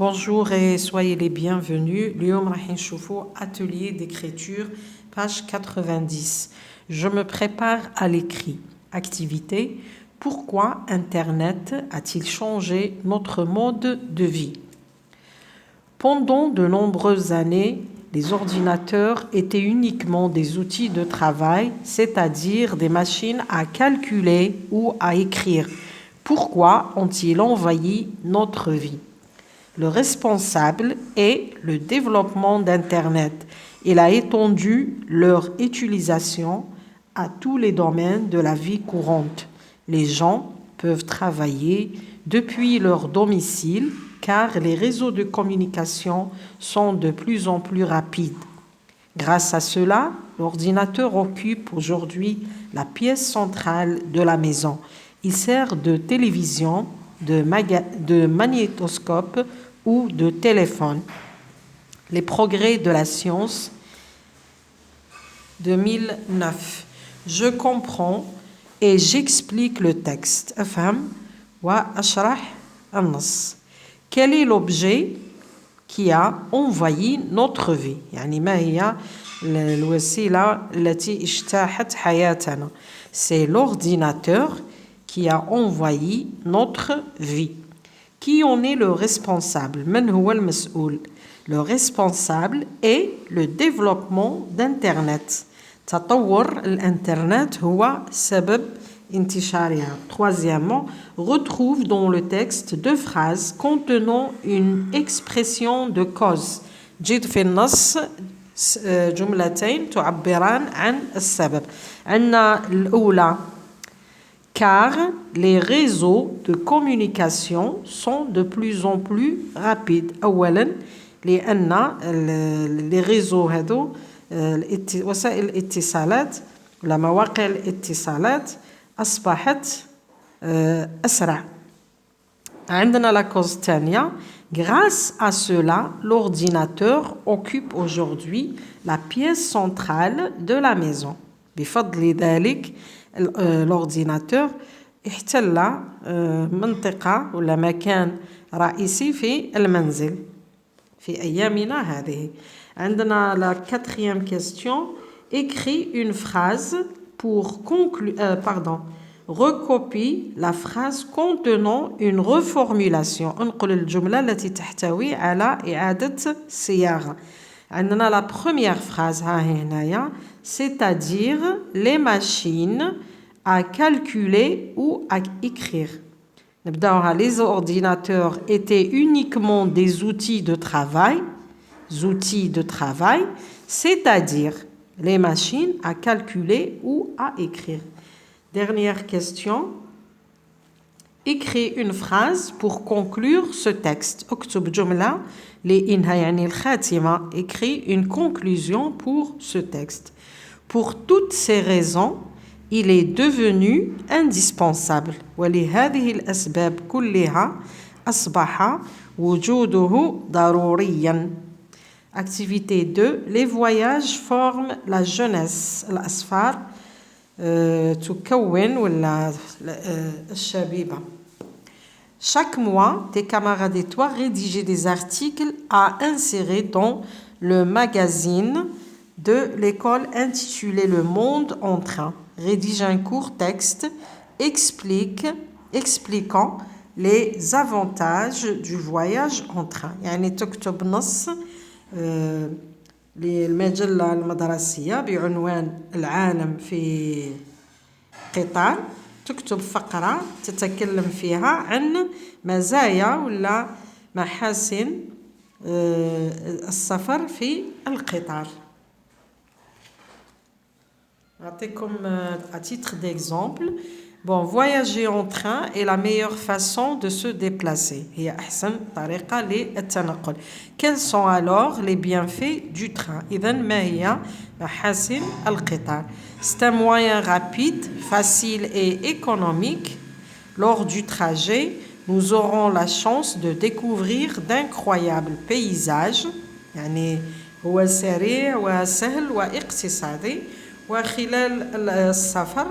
Bonjour et soyez les bienvenus. اليوم راح نشوفوا atelier d'écriture page 90. Je me prépare à l'écrit. Activité. Pourquoi Internet a-t-il changé notre mode de vie? Pendant de nombreuses années, les ordinateurs étaient uniquement des outils de travail, c'est-à-dire des machines à calculer ou à écrire. Pourquoi ont-ils envahi notre vie? Le responsable est le développement d'Internet. Il a étendu leur utilisation à tous les domaines de la vie courante. Les gens peuvent travailler depuis leur domicile car les réseaux de communication sont de plus en plus rapides. Grâce à cela, l'ordinateur occupe aujourd'hui la pièce centrale de la maison. Il sert de télévision, de magnétoscope ou de téléphone. Les progrès de la science 2009. Je comprends et j'explique le texte. أفهم وأشرح النص. Quel est l'objet qui a envahi notre vie؟ يعني ما هي الوسيلة التي اجتاحت حياتنا؟ C'est l'ordinateur qui a envahi notre vie. Qui en est le responsable? من هو المسؤول? Le responsable est le développement d'Internet. تطور الإنترنت هو سبب انتشارها. Troisièmement, retrouve dans le texte deux phrases contenant une expression de cause. جد في النص جملتين تعبران عن السبب. عندنا الأولى car les réseaux de communication sont de plus en plus rapides. أولاً لأن les réseaux هذو وسائل الاتصالات ولا مواقع الاتصالات أصبحت أسرع. عندنا la cause الثانية grâce à cela l'ordinateur occupe aujourd'hui la pièce centrale de la maison. بفضل ذلك l'ordinateur احتل منطقة ولا مكان رئيسي في المنزل في أيامنا هذه. عندنا la quatrième question. Écris une phrase pour conclure, recopie la phrase contenant une reformulation. انقل الجملة التي تحتوي على إعادة صياغة. عندنا la première phrase ها هنايا c'est-à-dire les machines à calculer ou à écrire. Les ordinateurs étaient uniquement des outils de travail, c'est-à-dire les machines à calculer ou à écrire. Dernière question. Écris une phrase pour conclure ce texte. اكتب جملة لإنها يعني الخاتمة. Écris une conclusion pour ce texte. Pour toutes ces raisons, il est devenu indispensable. ولهذه الأسباب كلها أصبح وجوده ضروريا. Activité 2. Les voyages forment la jeunesse. الأسفار تكون ولا الشبيبة. Chaque mois, tes camarades et toi rédigez des articles à insérer dans le magazine de l'école intitulé Le Monde en train. Rédige un court texte expliquant les avantages du voyage en train. يعني تكتب نص للمجلة المدرسية بعنوان العالم في قطار. تكتب فقرة تتكلم فيها عن مزايا ولا محاسن السفر في القطار. أعطيكم à titre d'exemple. Bon, voyager en train est la meilleure façon de se déplacer. هي أحسن طريقة للتنقل. Quels sont alors les bienfaits du train? إذن ما هي محاسن القطار? C'est un moyen rapide, facile et économique. Lors du trajet, nous aurons la chance de découvrir d'incroyables paysages. يعني هو سريع وسهل واقتصادي. وخلال السفر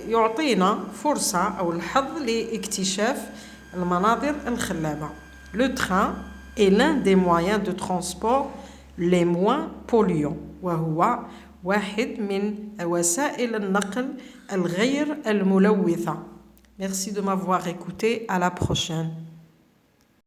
يعطينا فرصة أو الحظ لاكتشاف المناظر الخلابة. Le train est l'un des moyens de transport les moins polluants. وهو واحد من وسائل النقل الغير الملوثة. Merci de m'avoir écouté. À la prochaine.